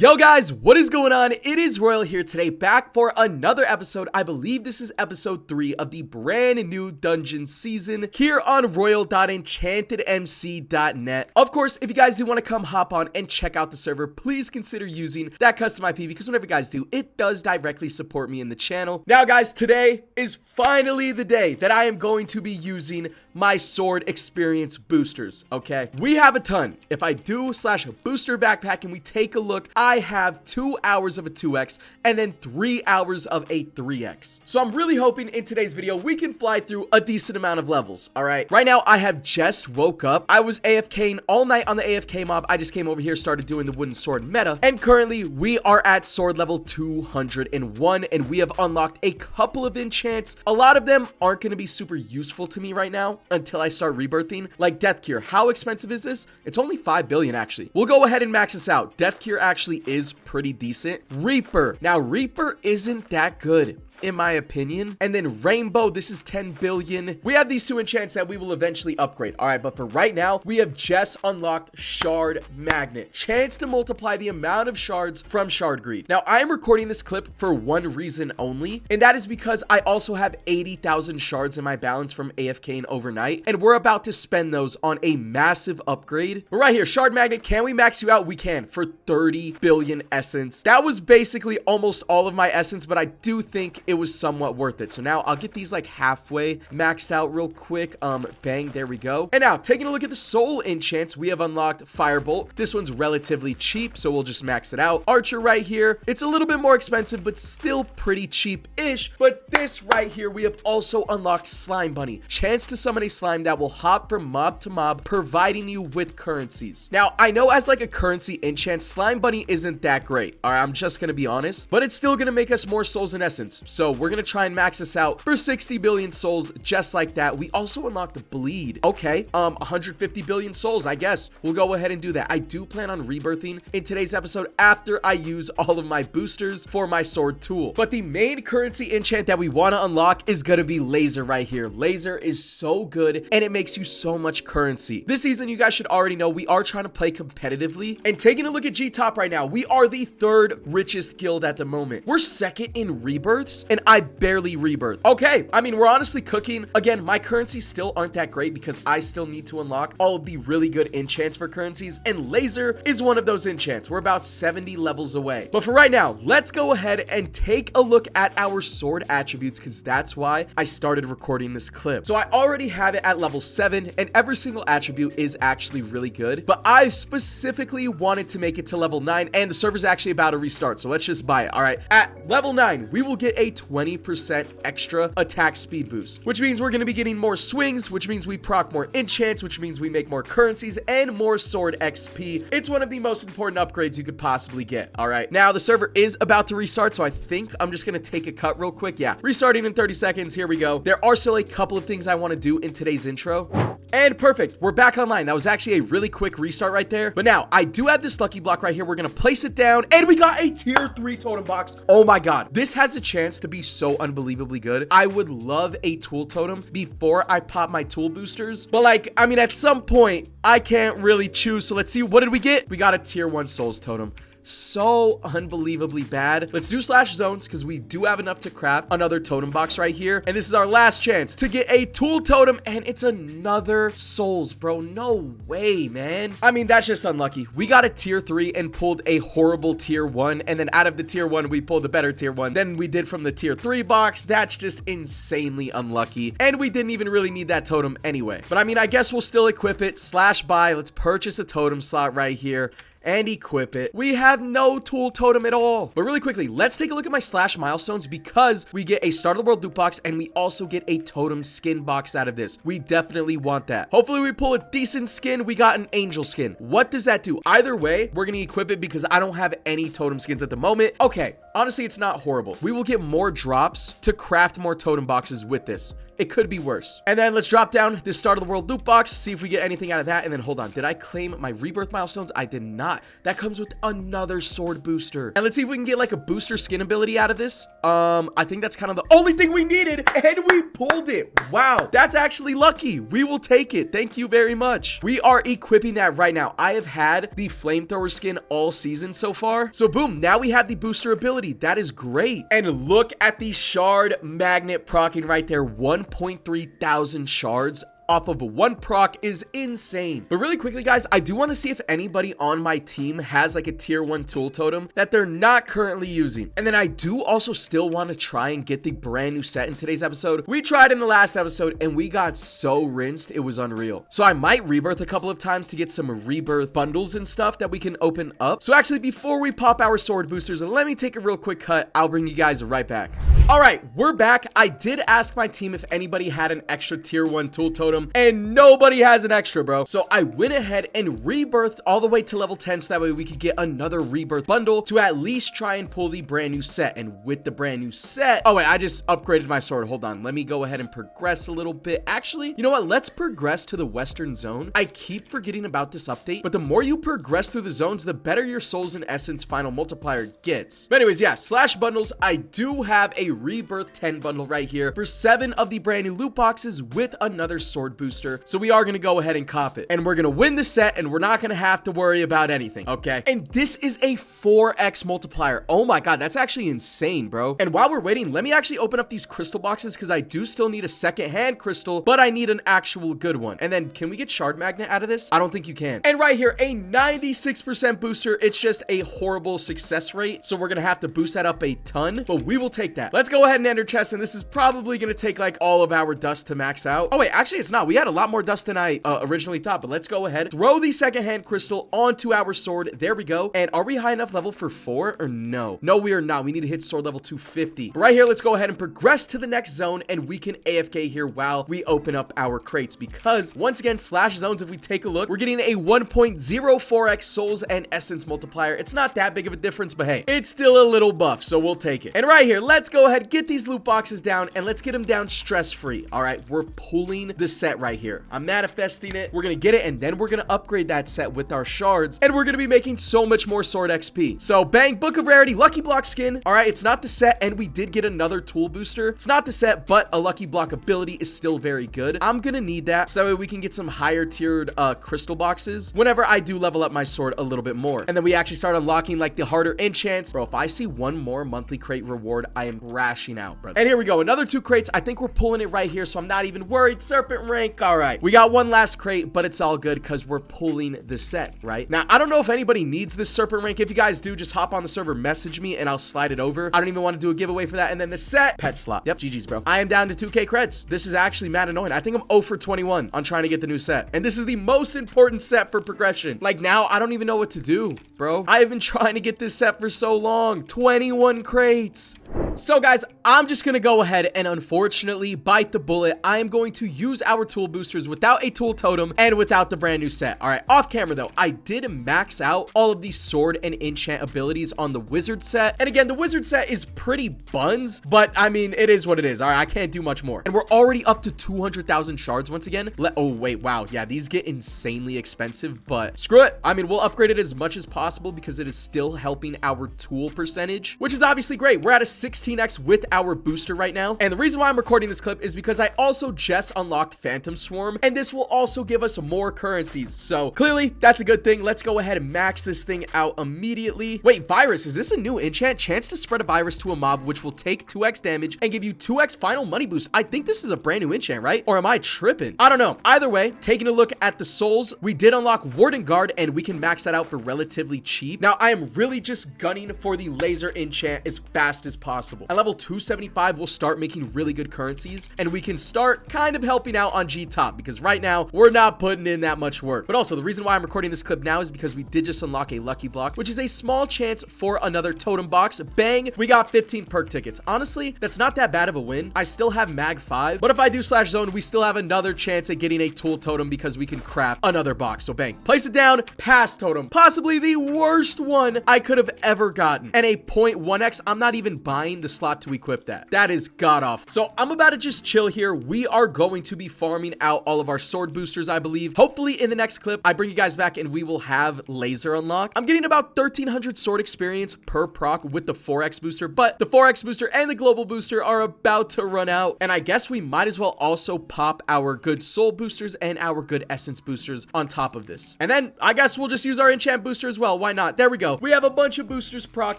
Yo guys, what is going on? It is Royal here today, back for another episode. I believe this is episode 3 of the brand new dungeon season here on royal.enchantedmc.net. Of course, if you guys do want to come hop on and check out the server, please consider using that custom IP because whenever you guys do, it does directly support me in the channel. Now guys, today is finally the day that I am going to be using my sword experience boosters, okay? We have a ton. If I do slash booster backpack and we take a look, I have 2 hours of a 2x and then 3 hours of a 3x. So I'm really hoping in today's video we can fly through a decent amount of levels, all right? Right now, I have just woke up. I was AFKing all night on the AFK mob. I just came over here, started doing the wooden sword meta, and currently we are at sword level 201, and we have unlocked a couple of enchants. A lot of them aren't going to be super useful to me right now until I start rebirthing, like Death Cure. How expensive is this? It's only 5 billion actually. We'll go ahead and max this out. Death Cure actually is pretty decent. Reaper. Now, Reaper isn't that good in my opinion. And then Rainbow, this is 10 billion. We have these two enchants that we will eventually upgrade. All right, but for right now, we have just unlocked Shard Magnet. Chance to multiply the amount of shards from Shard Greed. Now, I am recording this clip for one reason only, and that is because I also have 80,000 shards in my balance from AFKing overnight, and we're about to spend those on a massive upgrade. But right here, Shard Magnet, can we max you out? We can for 30 billion essence. That was basically almost all of my essence, but I do think it was somewhat worth it. So now I'll get these like halfway maxed out real quick. Bang, there we go. And now taking a look at the soul enchants, we have unlocked Firebolt. This one's relatively cheap, so we'll just max it out. Archer right here, it's a little bit more expensive, but still pretty cheap-ish. But this right here, we have also unlocked Slime Bunny. Chance to summon a slime that will hop from mob to mob, providing you with currencies. Now, I know as like a currency enchant, Slime Bunny isn't that great. All right, I'm just gonna be honest, but it's still gonna make us more souls in essence. So we're gonna try and max this out for 60 billion souls, just like that. We also unlocked the bleed. Okay, 150 billion souls, I guess. We'll go ahead and do that. I do plan on rebirthing in today's episode after I use all of my boosters for my sword tool. But the main currency enchant that we want to unlock is gonna be Laser right here. Laser is so good, and it makes you so much currency. This season, you guys should already know, we are trying to play competitively. And taking a look at G-Top right now, we are the 3rd richest guild at the moment. We're 2nd in rebirths, and I barely rebirth. Okay, I mean, we're honestly cooking. Again, my currencies still aren't that great because I still need to unlock all of the really good enchants for currencies, and Laser is one of those enchants. We're about 70 levels away. But for right now, let's go ahead and take a look at our sword attributes because that's why I started recording this clip. So I already have it at level 7, and every single attribute is actually really good, but I specifically wanted to make it to level 9, and the server's actually about to restart, so let's just buy it. All right, at level 9, we will get a 20% extra attack speed boost, which means we're going to be getting more swings, which means we proc more enchants, which means we make more currencies and more sword XP. It's one of the most important upgrades you could possibly get. All right, now the server is about to restart, so I think I'm just going to take a cut real quick. Yeah, restarting in 30 seconds. Here we go. There are still a couple of things I want to do in today's intro. And perfect, we're back online. That was actually a really quick restart right there. But now I do have this lucky block right here. We're gonna place it down, and we got a tier 3 totem box. Oh my god, this has a chance to be so unbelievably good. I would love a tool totem before I pop my tool boosters, but like, I mean, at some point I can't really choose. So let's see, what did we get? We got a tier 1 souls totem. So unbelievably bad. Let's do slash zones because we do have enough to craft another totem box right here, and this is our last chance to get a tool totem, and it's another souls, bro. No way, man. I mean, that's just unlucky. We got a tier 3 and pulled a horrible tier 1, and then out of the tier 1 we pulled a better tier 1 than we did from the tier 3 box. That's just insanely unlucky, and we didn't even really need that totem anyway. But I mean, I guess we'll still equip it. Slash buy. Let's purchase a totem slot right here and equip it. We have no tool totem at all. But really quickly, let's take a look at my slash milestones because we get a start of the world loot box and we also get a totem skin box out of this. We definitely want that. Hopefully we pull a decent skin. We got an angel skin. What does that do? Either way, we're gonna equip it because I don't have any totem skins at the moment. Okay, honestly, it's not horrible. We will get more drops to craft more totem boxes with this. it could be worse. And then let's drop down this start of the world loot box, see if we get anything out of that. And then hold on, did I claim my rebirth milestones? I did not. That comes with another sword booster. And let's see if we can get like a booster skin ability out of this. I think that's kind of the only thing we needed, and we pulled it. Wow, that's actually lucky. We will take it. Thank you very much. We are equipping that right now. I have had the flamethrower skin all season so far. So boom, now we have the booster ability. That is great. And look at the shard magnet procking right there. 1.3 thousand shards off of one proc is insane. But really quickly, guys, I do want to see if anybody on my team has like a tier 1 tool totem that they're not currently using. And then I do also still want to try and get the brand new set in today's episode. We tried in the last episode and we got so rinsed, it was unreal. So I might rebirth a couple of times to get some rebirth bundles and stuff that we can open up. So actually, before we pop our sword boosters, let me take a real quick cut. I'll bring you guys right back. All right, we're back. I did ask my team if anybody had an extra tier 1 tool totem, and nobody has an extra, bro. So I went ahead and rebirthed all the way to level 10 so that way we could get another rebirth bundle to at least try and pull the brand new set. And with the brand new set, oh wait, I just upgraded my sword. Hold on, let me go ahead and progress a little bit. Actually, you know what, let's progress to the western zone. I keep forgetting about this update, but the more you progress through the zones, the better your souls and essence final multiplier gets. But anyways, yeah, slash bundles, I do have a rebirth 10 bundle right here for 7 of the brand new loot boxes with another sword booster. So we are going to go ahead and cop it, and we're going to win the set, and we're not going to have to worry about anything. Okay. And this is a 4x multiplier. Oh my God, that's actually insane, bro. And while we're waiting, let me actually open up these crystal boxes because I do still need a second-hand crystal, but I need an actual good one. And then can we get shard magnet out of this? I don't think you can. And right here, a 96% booster. It's just a horrible success rate. So we're going to have to boost that up a ton, but we will take that. Let's go ahead and enter chest. And this is probably going to take like all of our dust to max out. Oh wait, actually it's not. We had a lot more dust than I originally thought, but let's go ahead, throw the second-hand crystal onto our sword. There we go. And are we high enough level for 4 or no? No, we are not. We need to hit sword level 250. But right here, let's go ahead and progress to the next zone, and we can AFK here while we open up our crates, because once again, slash zones, if we take a look, we're getting a 1.04x souls and essence multiplier. It's not that big of a difference, but hey, it's still a little buff, so we'll take it. And right here, let's go ahead, get these loot boxes down, and let's get them down stress-free. All right, we're pulling the set right here. I'm manifesting it. We're gonna get it, and then we're gonna upgrade that set with our shards, and we're gonna be making so much more sword XP. So bang, book of rarity, lucky block skin. All right, it's not the set, and we did get another tool booster. It's not the set, but a lucky block ability is still very good. I'm gonna need that so that way we can get some higher tiered crystal boxes whenever I do level up my sword a little bit more. And then we actually start unlocking like the harder enchants. Bro, if I see one more monthly crate reward, I am crashing out, brother. And here we go, another 2 crates. I think we're pulling it right here, so I'm not even worried. Serpent rank. All right, we got one last crate, but it's all good because we're pulling the set, right? Now, I don't know if anybody needs this serpent rank. If you guys do, just hop on the server, message me, and I'll slide it over. I don't even want to do a giveaway for that. And then the set, pet slot. Yep, GG's, bro. I am down to 2k creds. This is actually mad annoying. I think I'm 0 for 21 on trying to get the new set. And this is the most important set for progression. Like now, I don't even know what to do, bro. I have been trying to get this set for so long. 21 crates. So guys, I'm just gonna go ahead and unfortunately bite the bullet. I am going to use our tool boosters without a tool totem and without the brand new set. All right, off camera though, I did max out all of these sword and enchant abilities on the wizard set. And again, the wizard set is pretty buns, but I mean, it is what it is. All right, I can't do much more. And we're already up to 200,000 shards once again. Oh wait, wow. Yeah, these get insanely expensive, but screw it. I mean, we'll upgrade it as much as possible because it is still helping our tool percentage, which is obviously great. We're at a 16x with our booster right now. And the reason why I'm recording this clip is because I also just unlocked Phantom Swarm, and this will also give us more currencies. So clearly that's a good thing. Let's go ahead and max this thing out immediately. Wait, virus, is this a new enchant? Chance to spread a virus to a mob, which will take 2x damage and give you 2x final money boost. I think this is a brand new enchant, right? Or am I tripping? I don't know. Either way, taking a look at the souls, we did unlock Warden Guard, and we can max that out for relatively cheap. Now, I am really just gunning for the laser enchant as fast as possible. At level 275, we'll start making really good currencies, and we can start kind of helping out on G-Top, because right now, we're not putting in that much work. But also, the reason why I'm recording this clip now is because we did just unlock a lucky block, which is a small chance for another totem box. Bang, we got 15 perk tickets. Honestly, that's not that bad of a win. I still have mag 5, but if I do slash zone, we still have another chance at getting a tool totem because we can craft another box. So bang, place it down, pass totem, possibly the worst one I could have ever gotten. And a 0.1x, I'm not even buying the slot to equip that. That is god awful. So I'm about to just chill here. We are going to be farming out all of our sword boosters, I believe. Hopefully in the next clip, I bring you guys back and we will have laser unlocked. I'm getting about 1300 sword experience per proc with the 4x booster, but the 4x booster and the global booster are about to run out. And I guess we might as well also pop our good soul boosters and our good essence boosters on top of this. And then I guess we'll just use our enchant booster as well. Why not? There we go. We have a bunch of boosters proc.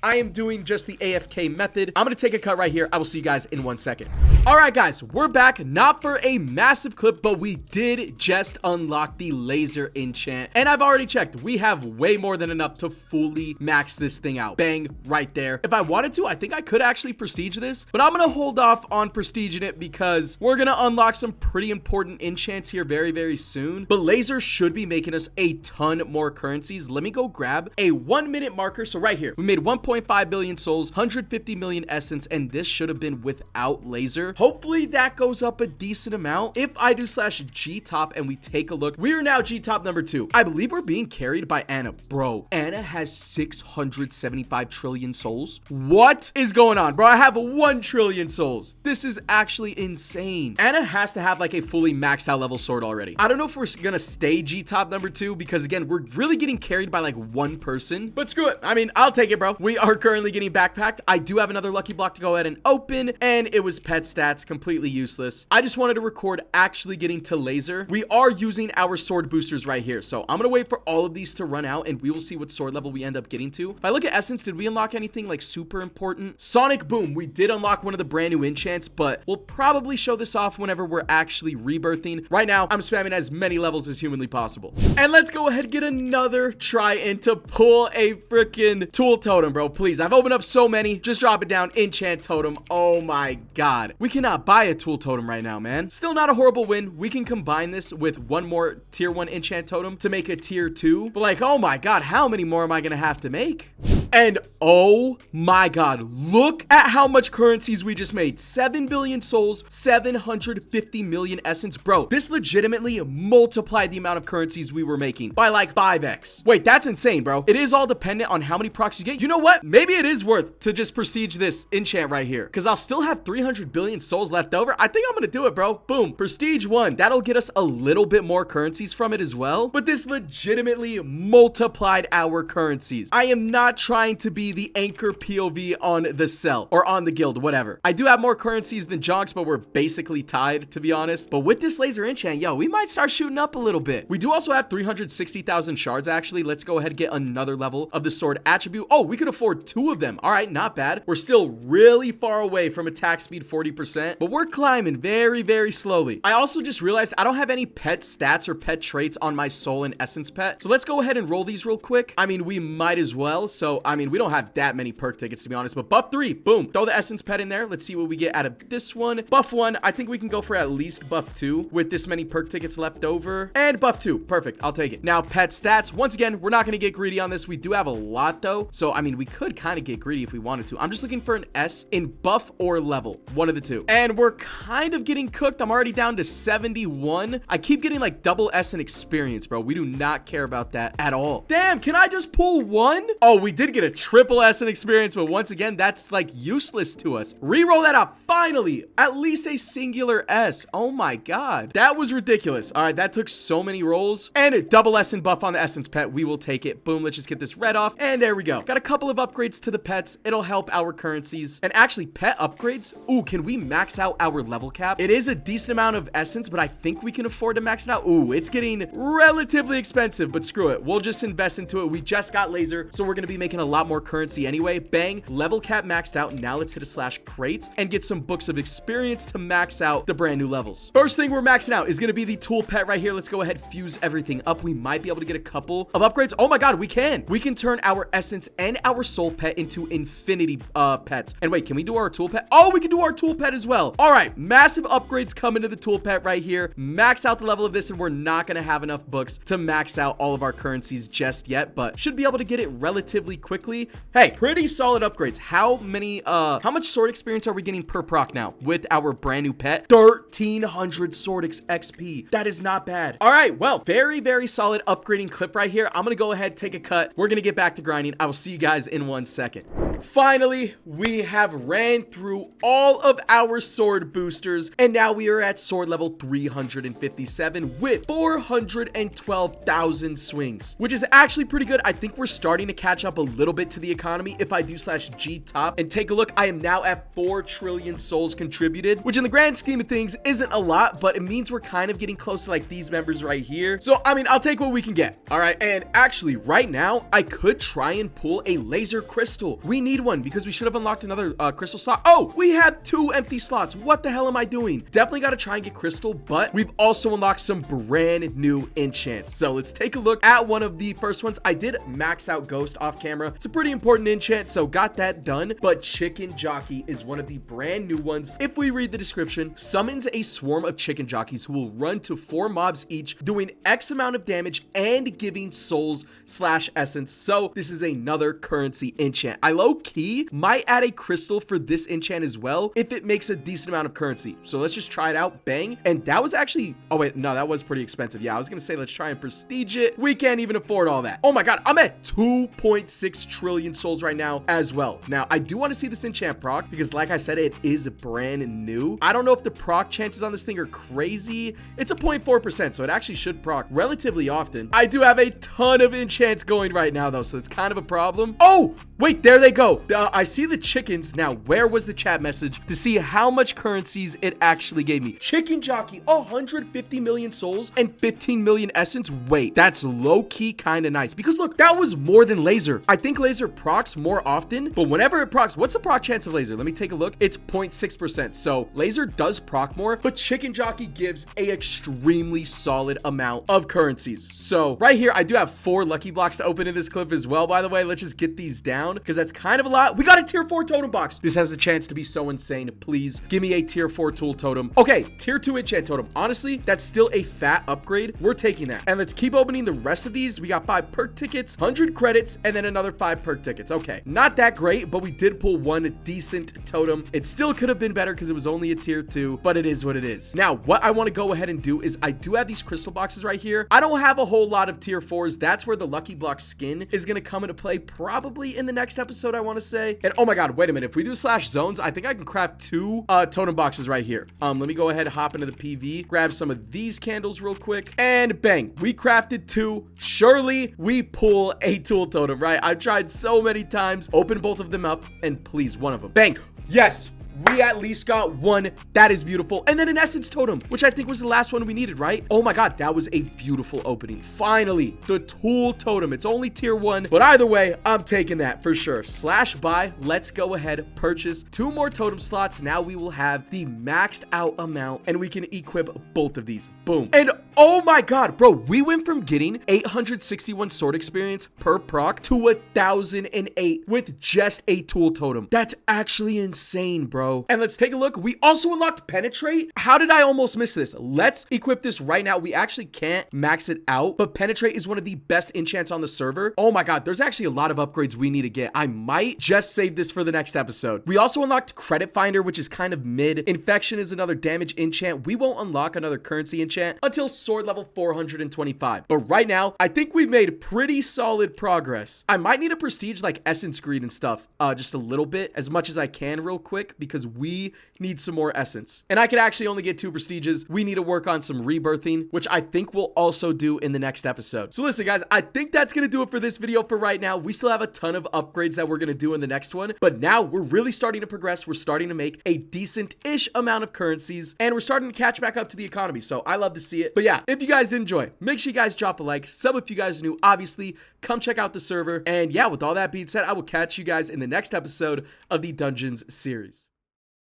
I am doing just the AFK method. I'm going to take a cut right here. I will see you guys in 1 second. All right, guys, we're back. Not for a massive clip, but we did just unlock the laser enchant. And I've already checked. We have way more than enough to fully max this thing out. Bang, right there. If I wanted to, I think I could actually prestige this, but I'm going to hold off on prestiging it because we're going to unlock some pretty important enchants here very, very soon. But laser should be making us a ton more currencies. Let me go grab a 1 minute marker. So right here, we made 1.5 billion souls, 150 million essence, and this should have been without laser. Hopefully that goes up a decent amount. If I do /G top and we take a look, we are now G top number 2. I believe we're being carried by Anna. Bro, Anna has 675 trillion souls. What is going on, bro? I have 1 trillion souls. This is actually insane. Anna has to have like a fully maxed out level sword already. I don't know if we're gonna stay G top number 2 because again, we're really getting carried by like one person, but screw it. I mean, I'll take it, bro. We are currently getting backpacked. I do have another lucky block to go ahead and open, and it was pet stats, completely useless. I just wanted to record actually getting to laser. We are using our sword boosters right here. So I'm gonna wait for all of these to run out and we will see what sword level we end up getting to. If I look at essence, did we unlock anything like super important? Sonic boom. We did unlock one of the brand new enchants, but we'll probably show this off whenever we're actually rebirthing. Right now, I'm spamming as many levels as humanly possible. And let's go ahead and get another try and to pull a freaking tool totem, bro. Please, I've opened up so many. Just drop it down. Enchant totem. Oh my god. We cannot buy a tool totem right now, man. Still not a horrible win. We can combine this with one more tier 1 enchant totem to make a tier 2. But like, oh my god, how many more am I gonna have to make? And oh my god, look at how much currencies we just made. 7 billion souls, 750 million essence. Bro, this legitimately multiplied the amount of currencies we were making by like 5x. Wait, that's insane, bro. It is all dependent on how many procs you get. You know what? Maybe it is worth to just prestige this enchant right here because I'll still have 300 billion souls left over. I think I'm gonna do it, bro. Boom, prestige 1. That'll get us a little bit more currencies from it as well, but this legitimately multiplied our currencies. I am not trying to be the anchor POV on the cell or on the guild, whatever. I do have more currencies than Jonks, but we're basically tied, to be honest. But with this laser enchant, yo, we might start shooting up a little bit. We do also have 360,000 shards, actually. Let's go ahead and get another level of the sword attribute. Oh, we could afford 2 of them. All right, not bad. We're still really far away from attack speed 40%, but we're climbing very, very slowly. I also just realized I don't have any pet stats or pet traits on my soul and essence pet. So let's go ahead and roll these real quick. I mean, we might as well. So, I mean, we don't have that many perk tickets, to be honest, but buff 3, boom. Throw the essence pet in there. Let's see what we get out of this one. Buff 1, I think we can go for at least buff 2 with this many perk tickets left over. And buff 2, perfect. I'll take it. Now, pet stats. Once again, we're not going to get greedy on this. We do have a lot, though. So, I mean, we could kind of get greedy if we wanted to. I'm just looking for an S in buff or level. One of the two. And we're kind of getting cooked. I'm already down to 71. I keep getting like double S in experience, bro. We do not care about that at all. Damn, can I just pull 1? Oh, we did get a triple S in experience, but once again, that's like useless to us. Reroll that out. Finally, at least a singular S. Oh my god. That was ridiculous. All right, that took so many rolls. And a double S in buff on the essence pet. We will take it. Boom, let's just get this red off. And there we go. Got a couple of upgrades to the pets. It'll help our currencies. And actually, pet upgrades. Ooh, can we max out our level cap? It is a decent amount of essence, but I think we can afford to max it out. Ooh, it's getting relatively expensive, but screw it. We'll just invest into it. We just got laser, so we're going to be making a lot more currency anyway. Bang, level cap maxed out. Now let's hit a /crates and get some books of experience to max out the brand new levels. First thing we're maxing out is going to be the tool pet right here. Let's go ahead, fuse everything up. We might be able to get a couple of upgrades. Oh my god, we can. We can turn our essence and our soul pet into infinity pets. And wait, can we do our tool pet? Oh, we can do our tool pet as well. All right, massive upgrades coming to the tool pet right here. Max out the level of this, and we're not going to have enough books to max out all of our currencies just yet, but should be able to get it relatively quickly. Hey, pretty solid upgrades. How much sword experience are we getting per proc now with our brand new pet? 1300 sword XP. That is not bad. All right, well, very, very solid upgrading clip right here. I'm going to go ahead, take a cut. We're going to get back to grinding. I will see you guys in 1 second. Finally, we have ran through all of our sword boosters, and now we are at sword level 357 with 412,000 swings, which is actually pretty good. I think we're starting to catch up a little bit to the economy. If I do /G top and take a look, I am now at 4 trillion souls contributed, which in the grand scheme of things isn't a lot, but it means we're kind of getting close to like these members right here. So, I mean, I'll take what we can get. All right. And actually right now I could try and pull a laser crystal. We need one because we should have unlocked another crystal slot. Oh, we have 2 empty slots. What the hell am I doing? Definitely got to try and get crystal, but we've also unlocked some brand new enchants. So let's take a look at one of the first ones. I did max out Ghost off camera. It's a pretty important enchant, so got that done. But Chicken Jockey is one of the brand new ones. If we read the description, summons a swarm of chicken jockeys who will run to 4 mobs each, doing X amount of damage and giving souls / essence. So this is another currency enchant. I low-key might add a crystal for this enchant as well if it makes a decent amount of currency. So let's just try it out. Bang. And that was actually, oh wait, no, that was pretty expensive. Yeah, I was gonna say let's try and prestige it. We can't even afford all that. Oh my god, I'm at 2.6 trillion souls right now as well. Now I do want to see this enchant proc because like I said, it is brand new. I don't know if the proc chances on this thing are crazy. It's a 0.4%, so it actually should proc relatively often. I do have a ton of enchants going right now though, so it's kind of a problem. Oh wait, there they go. I see the chickens. Now where was the chat message to see how much currencies it actually gave me? Chicken Jockey, 150 million souls and 15 million essence. Wait, that's low-key kind of nice because look, that was more than laser. I think laser procs more often, but whenever it procs, what's the proc chance of laser? Let me take a look. It's 0.6%. So laser does proc more, but Chicken Jockey gives a extremely solid amount of currencies. So right here, I do have 4 lucky blocks to open in this clip as well, by the way. Let's just get these down because that's kind of a lot. We got a tier 4 totem box. This has a chance to be so insane. Please give me a tier 4 tool totem. Okay, tier 2 enchant totem. Honestly, that's still a fat upgrade. We're taking that. And let's keep opening the rest of these. We got 5 perk tickets, 100 credits, and then another 5 perk tickets. Okay, not that great, but we did pull one decent totem. It still could have been better because it was only a tier 2, but it is what it is. Now, what I want to go ahead and do is I do have these crystal boxes right here. I don't have a whole lot of tier 4s. That's where the lucky block skin is going to come into play probably in the next episode, I want to say. And oh my god, wait a minute. If we do /zones, I think I can craft 2 totem boxes right here. Let me go ahead, hop into the PV, grab some of these candles real quick, and bang, we crafted 2. Surely we pull a tool totem, right? I've tried so many times. Open both of them up and please one of them. Bang. Yes. We at least got 1. That is beautiful. And then an essence totem, which I think was the last one we needed, right? Oh my god, that was a beautiful opening. Finally, the tool totem. It's only tier 1, but either way, I'm taking that for sure. /buy. Let's go ahead, purchase 2 more totem slots. Now we will have the maxed out amount and we can equip both of these. Boom. And oh my god, bro, we went from getting 861 sword experience per proc to 1,008 with just a tool totem. That's actually insane, bro. And let's take a look. We also unlocked penetrate. How did I almost miss this? Let's equip this right now. We actually can't max it out, but penetrate is one of the best enchants on the server. Oh my god, there's actually a lot of upgrades we need to get. I might just save this for the next episode. We also unlocked credit finder, which is kind of mid. Infection is another damage enchant. We won't unlock another currency enchant until sword level 425. But right now, I think we've made pretty solid progress. I might need a prestige like essence greed and stuff, just a little bit, as much as I can real quick, because we need some more essence. And I could actually only get 2 prestiges. We need to work on some rebirthing, which I think we'll also do in the next episode. So listen, guys, I think that's going to do it for this video for right now. We still have a ton of upgrades that we're going to do in the next one, but now we're really starting to progress. We're starting to make a decent-ish amount of currencies, and we're starting to catch back up to the economy. So I love to see it. But yeah, if you guys did enjoy, make sure you guys drop a like, sub if you guys are new, obviously, come check out the server. And yeah, with all that being said, I will catch you guys in the next episode of the Dungeons series.